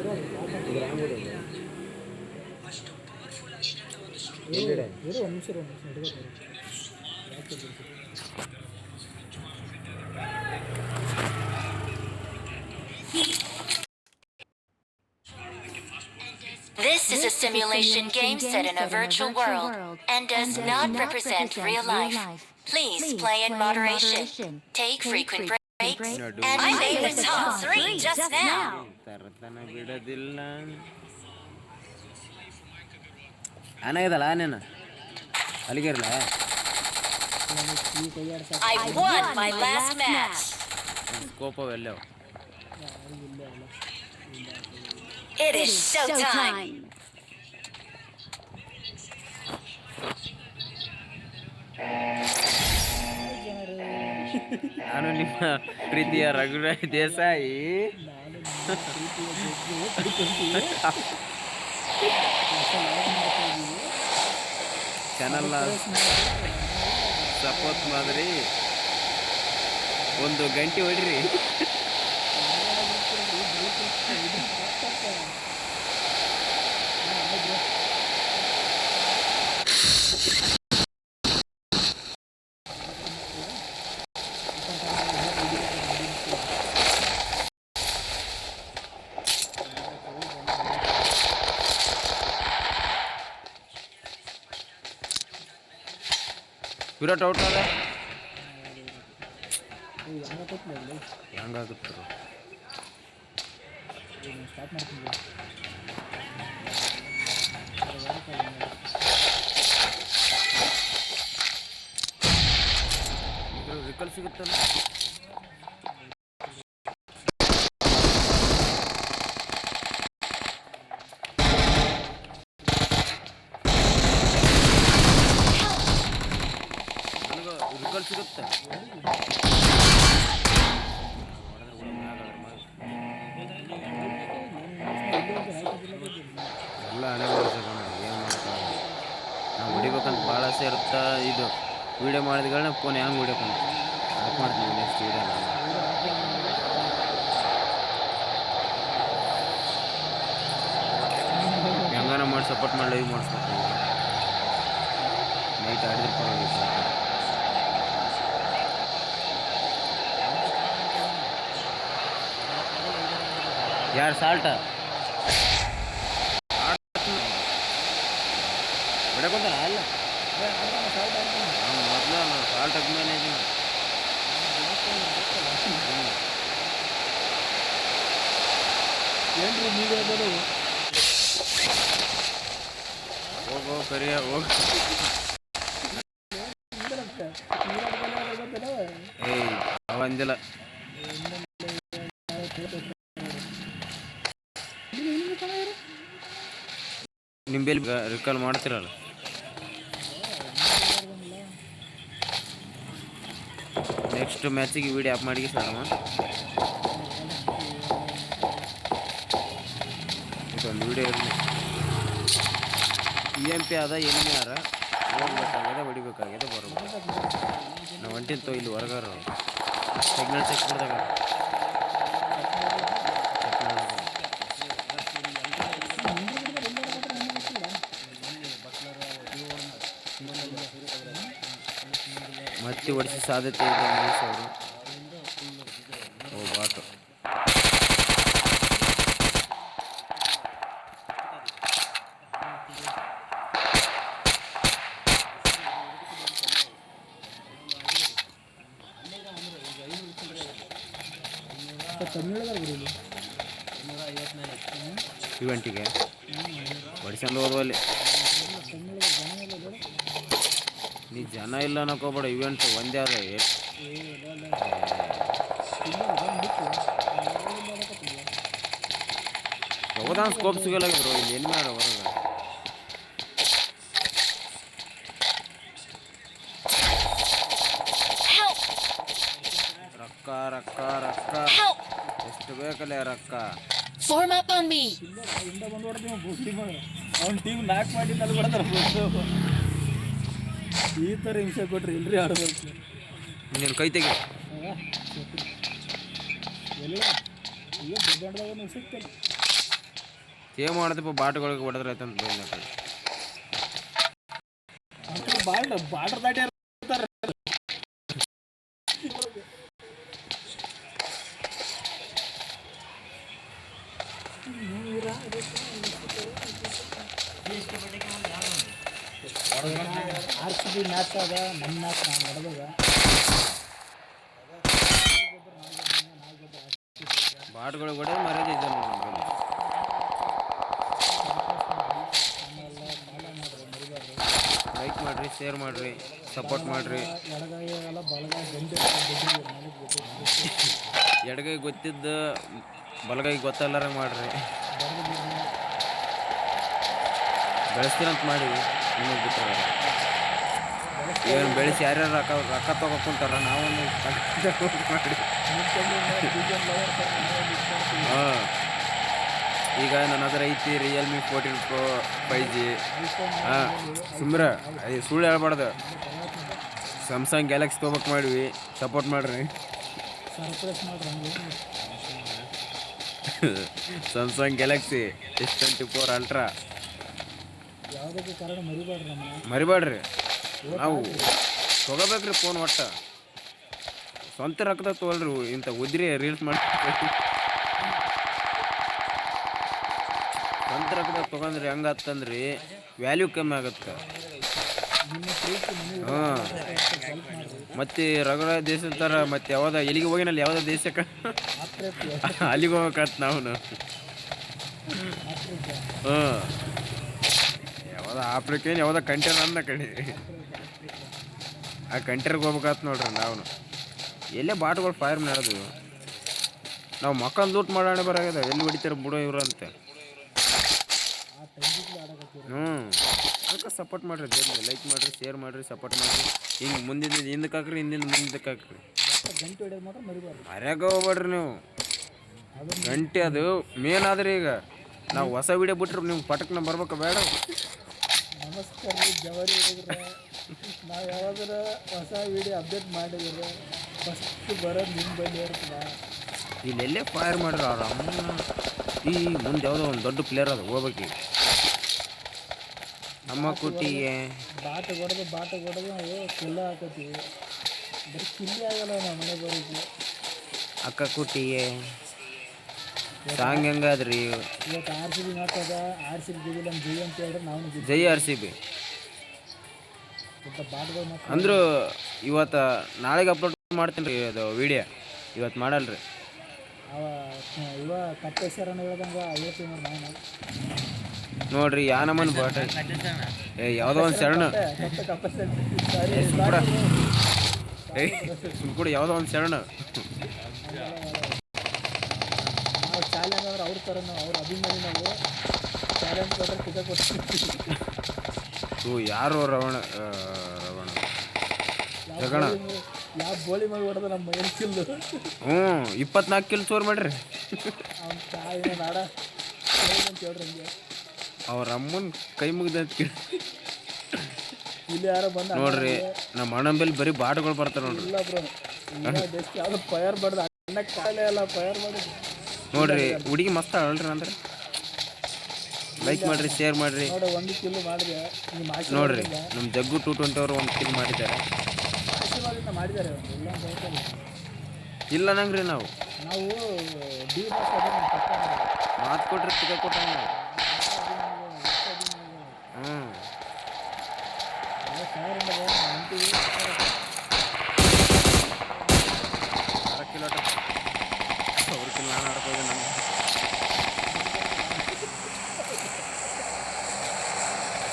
This is a simulation game set in a virtual world and does not represent real life. Please play in moderation. Take frequent breaks. And I made the top 3 just now. I won my last match. It is showtime. ನಾನು ನಿಮ್ಮ ಪ್ರೀತಿಯ ರಘುರಾಜ್ ದೇಸಾಯಿ. ಚಾನಲ್ನ support ಮಾಡಿರಿ, ಒಂದು ಗಂಟೆ ಹೊಡ್ರಿ. Virat out ಅದ ಹೆಂಗಾಗುತ್ತೆ ವಿಕಲ್ ಸಿಗುತ್ತಲ್ಲ. ವಿಕಲ್ ಸಿಗುತ್ತೆ ಎಲ್ಲ ಹಣೆ ಬರ್ಸೋಣ, ಏನು ಮಾಡೋಕ್ಕಾಗಲ್ಲ. ನಾವು ಹೊಡಿಬೇಕಂತ ಭಾಳ ಆಸೆ ಇರುತ್ತೆ. ಇದು ವೀಡಿಯೋ ಮಾಡಿದ್ಗಳನ್ನ ಫೋನ್ ಹೆಂಗೆ ಹೊಡಿಬೇಕಂತ ಆಫ್ ಮಾಡ್ತೀವಿ ನೆಕ್ಸ್ಟ್ ವೀಡಿಯೋ. ಹೆಂಗಾನ ಮಾಡಿ ಸಪೋರ್ಟ್ ಮಾಡಿ ಲೈವ್ ಮಾಡಿಸ್ಬೇಕು. ನೈಟ್ ಆಡಿದ್ರೆ ಪರವಾಗಿಲ್ಲ. ಯಾರು ಸಾಲ್ಟ ಹೊಡಕೊಂತಾನ ಅಲ್ಲ ಮೊದಲು ಸಾಲ್ಟ್ ಅಭಿಮಾನಿ ಇದೀನಿ. ಹೋಗೋ ಕರಿಯ ಹೋಗ. ಏಯ್ ಅವಂದಿಲ್ಲ, ನಿಂಬೆಲ್ಲಿ ರಿಕಾಲ್ ಮಾಡ್ತಿರಲ್ಲ. ನೆಕ್ಸ್ಟ್ ಮ್ಯಾಚಿಗೆ ವಿಡಿಯೋ ಆಫ್ ಮಾಡಿ ಸಾರಮ್ಮ. ಇದೊಂದು ವಿಡಿಯೋ ಇರಲಿ. EMP ಆದ ಎನಿಮಿ ಯಾರ ಹೋಗ್ಬೇಕಾಗಿದೆ, ಹೊಡಿಬೇಕಾಗಿದೆ, ಬರಬೇಕು. ನಾವು ಹೊಂಟಿಂತೋ ಇಲ್ಲಿ ಹೊರಗಾರ ಸಿಗ್ನಲ್ ಚೆಕ್ ಮಾಡಿದಾಗ ಮತ್ತೆ ಹೊಡಿಸಿ ಸಾಧ್ಯತೆ ಇದೆ. ಮಹೇಶ್ ಅವರು ಬಾಟು ಇವೆಂಟಿಗೆ ಹೊಡಿಸ್ಕೊಂಡು ಹೋದ್ವಲ್ಲಿ. ನೀ ಜನ ಇಲ್ಲ ಅನ್ನಕೋಬೇಡ, ಇವೆಂಟ್ ಒಂದೇ ಅದ. ಯಾವ್ದಾನ ಸ್ಕೋಪ್ ಸಿಗಲ್ಲ ಬ್ರೋ ಇಲ್ಲಿ. ಎಲ್ಲಿ ಮಾರ ಹೊರಗೆ ರೊಕ್ಕ ರೊಕ್ಕ ರೊಕ್ಕ ಎಷ್ಟು ಬೇಕಲ್ಲೇ ರೊಕ್ಕ. Form up on me. ಅವ್ನ ಟೀಮ್ ನಾಕ್ ಮಾಡಿ ಅಲ್ಲಿ ಬಿಡತಾರ. ಈ ಥರ ಹಿಂಸೆ ಕೊಟ್ರಿ ಇಲ್ರಿ ಆಡಬೇಕು. ನೀನು ಕೈ ತೆಗಿ. ಎಲ್ಲ ಈಗ ದೊಡ್ಡದಾಗ ಸಿಗ್ತಲ್ಲ. ಸೇವ್ ಮಾಡೋದಪ್ಪ ಬಾಟ್ಗಳಿಗೆ ಹೊಡೆದ್ರೆ ಆಯ್ತು ಅಂತ ಬಂದ ಕಡೆ ಬಾರ್ಡರ್ ದಾಟಿ ಇರ್ತಾರೆ. RCB ಮ್ಯಾಚ್ ಅದ ನಮ್ಮ ಮ್ಯಾಚ್ ನಾನು ನಡೆದಾಗ ಬಾಟ್ಗಳಿಗೆ ಹೊಡೆದ್ರೆ ಮರ್ಯಾದೆ ಇದೆ ನೋಡಿ. ಲೈಕ್ ಮಾಡಿರಿ, ಶೇರ್ ಮಾಡಿರಿ, ಸಪೋರ್ಟ್ ಮಾಡಿರಿ. ಎಡಗೈ ಗೊತ್ತಿದ್ದು ಬಲಗೈ ಗೊತ್ತಲ್ಲಾರ ಮಾಡಿರಿ. ಬೆಳೆಸ್ತೀರಂತ ಮಾಡಿ ನಿಮಗೆ ಬಿಟ್ಟರೆ ಏನು ಬೆಳೆಸಿ ಯಾರ್ಯಾರು ರೊಕ್ಕ ತೊಗೊಕೊಂತಾರ ನಾವೊಂದು ಮಾಡಿ. ಹಾಂ, ಈಗ ನನ್ನ ಹತ್ರ ಐತಿ ರಿಯಲ್ಮಿ 14 Pro 5G. ಹಾಂ, ಸುಮ್ರೆ ಸುಳ್ಳು ಹೇಳ್ಬಾರ್ದು. ಸ್ಯಾಮ್ಸಂಗ್ ಗ್ಯಾಲಕ್ಸಿ ತೊಗೋಬೇಕು ಮಾಡಿವಿ, ಸಪೋರ್ಟ್ ಮಾಡಿರಿ. ಸ್ಯಾಮ್ಸಂಗ್ ಗ್ಯಾಲಕ್ಸಿ S24 ಅಲ್ಟ್ರಾ ಮರಿಬೇಡ್ರಿ. ನಾವು ತೊಗೋಬೇಕ್ರಿ ಫೋನ್. ಒಟ್ಟು ಸ್ವಂತ ರೊಕ್ಕದಾಗ ತೊಗೊಳ್ರಿ. ಇಂಥ ಉದ್ರಿ ರೀಲ್ಸ್ ಮಾಡಿ ಸ್ವಂತ ರೊಕ್ಕದಾಗ ತೊಗೊಂಡ್ರಿ ಹೆಂಗತ್ತಂದ್ರಿ ವ್ಯಾಲ್ಯೂ ಕಮ್ಮಿ ಆಗುತ್ತೆ. ಹಾಂ, ಮತ್ತು ರಗಡ ದೇಶದ ಥರ ಮತ್ತು ಯಾವ್ದು ಎಲ್ಲಿಗೆ ಹೋಗಿನಲ್ಲಿ ಯಾವುದೋ ದೇಶಕ್ಕೆ ಅಲ್ಲಿಗೆ ಹೋಗ್ಬೇಕಂತ ನಾವು. ಹಾಂ, ಯಾವ್ದು ಆಫ್ರಿಕನ್ ಯಾವುದೋ ಕಂಟ್ರಿ ಅಂದ ಕಡೆ ಆ ಕಂಟ್ರಿಗೆ ಹೋಗ್ಬೇಕಂತ ನೋಡ್ರಿ ನಾವು. ಎಲ್ಲೇ ಬಾಟ್ಗಳು ಫೈರ್ ಮಾಡೋದು ನಾವು ಮಕ್ಕಳು ಲೂಟ್ ಮಾಡೋಣ ಬರಾಗದ. ಎಲ್ಲಿ ಹೊಡಿತಾರೆ ಬಿಡೋ ಇವರು ಅಂತ. ಅದಕ್ಕೆ ಸಪೋರ್ಟ್ ಮಾಡಿರಿ, ಜಲ್ದಿ ಲೈಕ್ ಮಾಡಿರಿ, ಶೇರ್ ಮಾಡಿರಿ, ಸಪೋರ್ಟ್ ಮಾಡಿರಿ. ಹಿಂಗೆ ಮುಂದಿನ ಹಿಂದಕ್ಕೆ ಹಾಕ್ರಿ, ಹಿಂದಿಂದ ಮುಂದಕ್ಕೆ ಹಾಕ್ರಿ. ಮರ್ಯಾಗ ಹೋಗ್ಬೇಡ್ರಿ ನೀವು. ಗಂಟೆ ಅದು ಮೇನ್ ಆದ್ರಿ. ಈಗ ನಾವು ಹೊಸ ವಿಡಿಯೋ ಬಿಟ್ರೆ ನೀವು ಪಟಕ್ನ ಬರ್ಬೇಕು ಬೇಡ. ನಮಸ್ಕಾರ ಜವಾರಿ ಹುಡುಗರ, ನಾವು ಯಾವಾಗಾರ ಹೊಸ ವಿಡಿಯೋ ಅಪ್ಡೇಟ್ ಮಾಡಿದ್ರೆ ಫಸ್ಟ್ ಬರೋದು ನಿಮ್ಮ ಬಳಿ ಇರ್ತದ. ಇಲ್ಲೆಲ್ಲೇ ಫೈರ್ ಮಾಡ್ರಿ ಅವ್ರ ಅಮ್ಮ. ಈ ಮುಂದೆ ಯಾವುದೋ ಒಂದು ದೊಡ್ಡ ಪ್ಲೇಯರ್ ಅದು ಹೋಗ್ಬೇಕು. ನಮ್ಮ ಕುಟ್ಟಿಗೆ ಬಾಟ ಹೊಡೆದು ನಾವು ಕಿಲ್ಲ ಹಾಕತ್ತೀವಿ. ಬರೀ ಕಿಲ್ಲಿ ಆಗಲ್ಲ ನಾವು ಮನೆ ಬರೋದು. ಅಕ್ಕ ಕುಟ್ಟಿಗೆ ಸಾಂಗ್ ಹೆಂಗಾದ್ರಿ ಇವತ್ತು RCB ಮ್ಯಾಚ್ ಅದ. RCB ಗೆದ್ದಿಲ್ಲ ನಮ್ಮ ಜೈ ಅಂತ ಹೇಳಿದ್ರೆ ನಾವು ಜೈ RCB ಬಾಟ್ಗಳು ಅಂದ್ರು. ಇವತ್ತು ನಾಳೆಗೆ ಅಪ್ಲೋಡ್ ಮಾಡ್ತೀನಿ ರೀ ಅದು ವಿಡಿಯೋ. ಇವತ್ತು ಮಾಡಲ್ರಿ. ಇವ ಕಪ್ಪೇಶ್ವರನ ಹೇಳ್ದಂಗೆ ಹೇಳ್ತೀವಿ ನಾನು. ನೋಡ್ರಿ ಯಾ ನಮ್ಮನ್ ಬಾಟ ಯಾವುದೋ ಒಂದು ಶರಣ ಕೂಡ ಯಾವುದೋ ಒಂದು ಶರಣ. ನಾವು ಚಾಲೆಂಜ್ ಅಂದ್ರೆ ಅವ್ರ ಥರ ನಾವು ಅವ್ರ ಅಭಿಮಾನಿ. ನಾವು ಚಾಲೆಂಜ್ ಕೊಟ್ಟರೆ ಟಿಕೆಟ್ ಕೊಡ್ತೀವಿ. ಯಾರು ರವಣ ಜಗಣ ಯಾವ ಬೋಳಿ ಮಾಡಿ ಹೊಡೆದ ನಮ್ಮ ಮೈನ್ ಕಿಲ್ಲು. 24 ಕಿಲ್ ಚೋರ್ ಮಾಡ್ರಿ. ಅವ್ನ ತಾಯಿ ನಾಡ ಅಂತ ಹೇಳ್ರಿ. ಹಂಗೆ ಅವ್ರ ಅಮ್ಮನ ಕೈ ಮುಗ್ದ ಇಲ್ಲಿ ಯಾರೋ ಬಂದ ನೋಡ್ರಿ. ನಮ್ಮ ಅಣ್ಣಂಬಲ್ಲಿ ಬರೀ ಬಾಟ್ಗಳು ಬರ್ತಾರೆ ನೋಡ್ರಿ. ಇಲ್ಲ ಬ್ರೋ, ಯಾವ್ದು ಫೈರ್ ಬಡ್ದು ಅಣ್ಣ ಕಾಲೇ ಅಲ್ಲ ಫೈರ್ ಮಾಡಿ ನೋಡ್ರಿ. ಹುಡುಗಿ ಮಸ್ತ್ ಅಲ್ರಿ. ಅಂದ್ರೆ ಲೈಕ್ ಮಾಡಿರಿ, ಶೇರ್ ಮಾಡಿರಿ. ನೋಡಿ, ಒಂದು ಕಿಲ್ ಮಾಡಿದೆ. ನೋಡ್ರಿ ನಮ್ಮ ಜಗ್ಗು 220 ಅವರು ಒಂದು ಕಿಲ್ ಮಾಡಿದ್ದಾರೆ. ಆಶೀರ್ವಾದದಿಂದ ಮಾಡಿದ್ದಾರೆ. ಇಲ್ಲ ಅಂತ ಹೇಳ್ತಾರೆ. ಇಲ್ಲ ನಂಗ್ರಿ ನಾವು ಡಿ ಬಾಸ್ ಮಾತು ಕೊಟ್ರಿ ಟಿಕೆಟ್ ಕೊಟ್ಟ. ಅವ್ರಿಗೆ ನಾನು ಆಡ್ಕೋದೆ. ನಮ್ಗೆ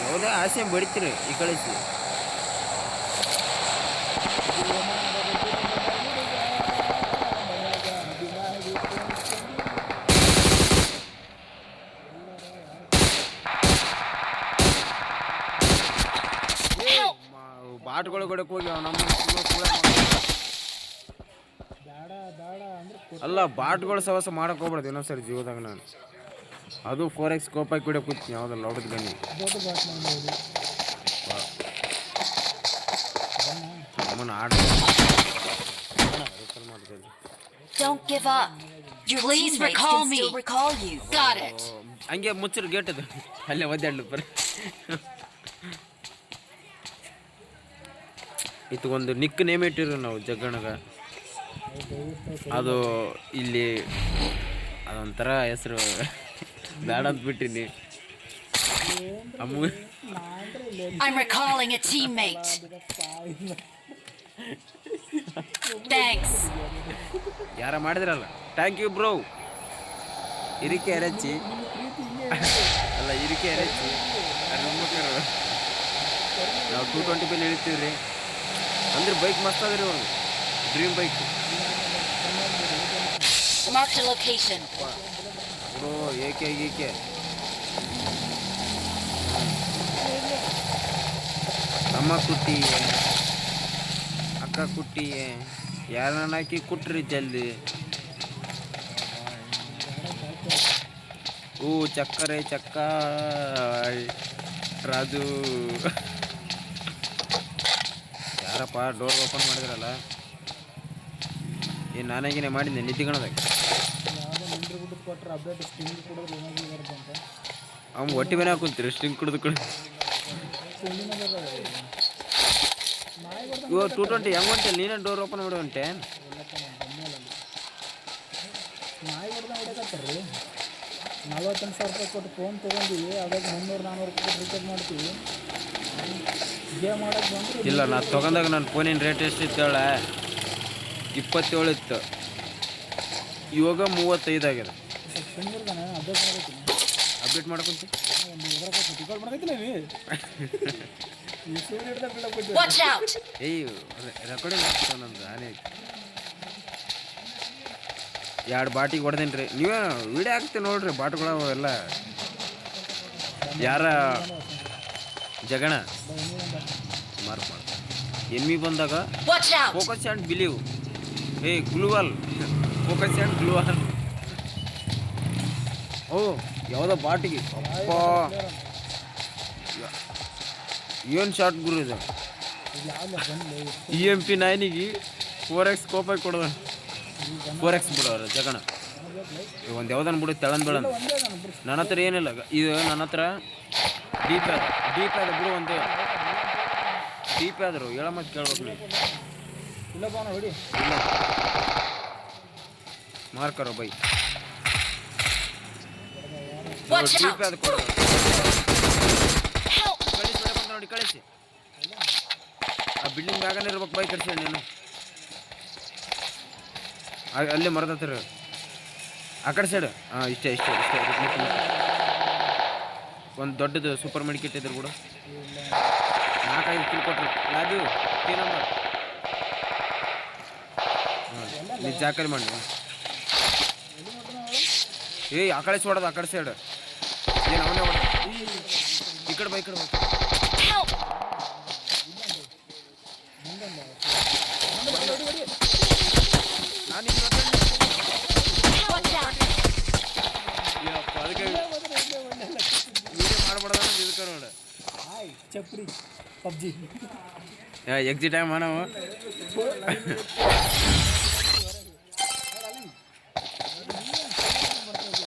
ಯಾವುದೇ ಆಸೆ ಬಡಿತೀರಿ ಈ ಕಳಿಸಿ. ಬಾಟ್ಗಳು ಕೊಡಕ್ಕೆ ಹೋಗಿ ನಮ್ಮ ಅಲ್ಲ ಬಾಟ್ಗಳು ಸವಾಸ ಮಾಡಕ್ಕೆ ಹೋಗ್ಬಾರ್ದು ಇನ್ನೊಂದ್ಸರಿ ಜೀವದಾಗ. ನಾನು ಅದು 4x ಕೋಪಾಗಿ ಕೂಡ ಕೂತೀನಿ ಯಾವುದಲ್ಲ ಹೊಡೆದು ಬನ್ನಿ. ನಮ್ಮನ್ನು ಆಡ Don't give up. Your Please recall me. Still recall you. Got it. ಹಂಗೆ ಮುಚ್ಚರು ಗೇಟ್ ಅದು ಅಲ್ಲೇ ಒದ್ದಾಡ್ಲು ಬರ ಇದು ಒಂದು ನಿಕ್ ನೇಮ್ ಇಟ್ಟಿರು ನಾವು ಜಗ್ಗಣಗ ಅದು ಇಲ್ಲಿ ಅದೊಂಥರ ಹೆಸರು ಬೇಡ ಅಂತ ಬಿಟ್ಟಿನಿ ಅಮ್ಮ I'm recalling a teammate. Thanks. ಯಾರ ಮಾಡಿದ್ರಲ್ಲ ಥ್ಯಾಂಕ್ ಯು ಬ್ರೋ ಇರಿಕೆ ಎರಚಿ ಅಲ್ಲ ಇರಿಕೆ ಎರಚಿ ಹೆಣ್ಮಕ್ಳು ನಾವು 220 ಮೇಲೆ ಇಳಿತೀವಿ ರೀ ಅಂದ್ರೆ ಬೈಕ್ ಮಸ್ತ್ ಅದ ರೀ ಒಂದು dream bike Marked a location. Bro ಏಕೆ ಅಮ್ಮ ಕುಟ್ಟಿ ಅಕ್ಕ ಕುಟ್ಟಿ ಯಾರನ್ನ ಹಾಕಿ ಕುಟ್ರಿ ಜಲ್ದಿ ಚಕ್ಕರೆ ಚಕ್ಕ ರಾಜು ಯಾರಪ್ಪ ಡೋರ್ ಓಪನ್ ಮಾಡಿದ್ರಲ್ಲ ಏನು ನಾನಾಗಿನೇ ಮಾಡಿದ್ದೆ ನಿದ್ದಿಗಣದಾಗ ಅವ್ನು ಹೊಟ್ಟೆ ಮನೆ ಹಾಕುಂತೀರಿ ಸ್ಟಿಂಗ್ ಕುಡಿದು ಇವಾಗ 220 ಹೆಂಗೆ ಹೊಂಟೆ ನೀನೇ ಡೋರ್ ಓಪನ್ ಮಾಡಿ ಹೊಂಟೆ ನಾಯಿ ಹೊಡೆದಾಡ್ರಿ 48,000 ರೂಪಾಯಿ ಕೊಟ್ಟು ಫೋನ್ ತೊಗೊಂಡಿವಿ ಅದಾಗ 300-400 ರೂಪಾಯಿ ರಿಚಾರ್ಜ್ ಮಾಡ್ತೀವಿ ಗೇಮ್ ಮಾಡೋಕ್ಕೆ ಬಂದ್ರೆ ಇಲ್ಲ ನಾ ತೊಗೊಂಡಾಗ ನನ್ನ ಫೋನಿನ ರೇಟ್ ಎಷ್ಟಿತ್ತು ಹೇಳ 27 ಇತ್ತು ಇವಾಗ 35 ಆಗಿದೆ ಸುಮ್ಮನೆ ಅಪ್ಡೇಟ್ ಮಾಡ್ಕೊಂತ Watch out. ಏಯ್ ರೆಕಾರ್ಡಿಂಗ್ ಆಗ್ತಾವ ನಂದು ಆನೆ ಎರಡು ಬಾಟಿಗೆ ಹೊಡೆದೇನಿ ರೀ ನೀವೇ ವಿಡಿಯೋ ಹಾಕ್ತೀವಿ ನೋಡ್ರಿ ಬಾಟ್ಗಳು ಎಲ್ಲ ಯಾರ ಜಗಣ ಮಾರ್ಕ್ ಮಾಡ ಎಮ್ಮಿ ಬಂದಾಗ Watch out. Focus and believe gloo wall focus and gloo wall ಯಾವುದೋ ಬಾಟಿಗೆ ಅಪ್ಪ ಏನು ಶಾರ್ಟ್ ಗುರು ಇದು EMP 9ಗೆ 4x ಕೋಪಾಗಿ ಕೊಡೋದ 4x ಬಿಡೋರು ಜಗಣ ಒಂದು ಯಾವ್ದನ್ನ ಬಿಡು ತೆಳನ್ ಬೆಳನ್ ನನ್ನ ಹತ್ರ ಏನಿಲ್ಲ ಇದು ನನ್ನ ಹತ್ರ ಡೀಪ್ ಆದ ಬಿಡು ಒಂದು ಡೀಪ್ ಆದರು ಹೇಳ ಮತ್ತೆ ಕೇಳ್ಬೇಕು ಇಲ್ಲ ಹೊಡಿ ಇಲ್ಲ ಮಾರ್ಕರೋ ಬೈ ಡೀಪ್ ಆದ ಕೊಡು ಕಳಿಸಿ ಬಂದ ನೋಡಿ ಕಳಿಸಿ ಆ ಬಿಲ್ಡಿಂಗ್ ಮ್ಯಾಗನೇ ಇರ್ಬೇಕು ಬೈ ಕಳಿಸಿ ನೀನು ಅಲ್ಲೇ ಮರದ ಹತ್ರ ಆ ಕಡೆ ಸೈಡ್ ಇಷ್ಟೇ ಒಂದು ದೊಡ್ಡದು ಸೂಪರ್ ಮಾರ್ಕೆಟ್ ಇದ್ರು ಕೂಡ 4-5 ಕಿಲ್ ಕೊಟ್ರು ರಾಜು ಟೀ ನಂಬರ್ ನೀ ಜಾಕರಿ ಮಾಡಿ ಆ ಕಡೆ ಹೊಡೋದು ಆ ಕಡೆ ಸೈಡ್ ಏನು ಅವನೇ ಹೊಡ ಈ ಕಡೆ ಬೈ ಕಡೆ ನಾನು ಅದಕ್ಕೆ ವಿಡಿಯೋ ಮಾಡ್ಬಾರ್ದ ಇದಕ್ಕೆ ನೋಡ ಚಪ್ರಿ ಪಬ್ಜಿ ಎಕ್ಸಿಟ್ ಟೈಮ್ ನಾವು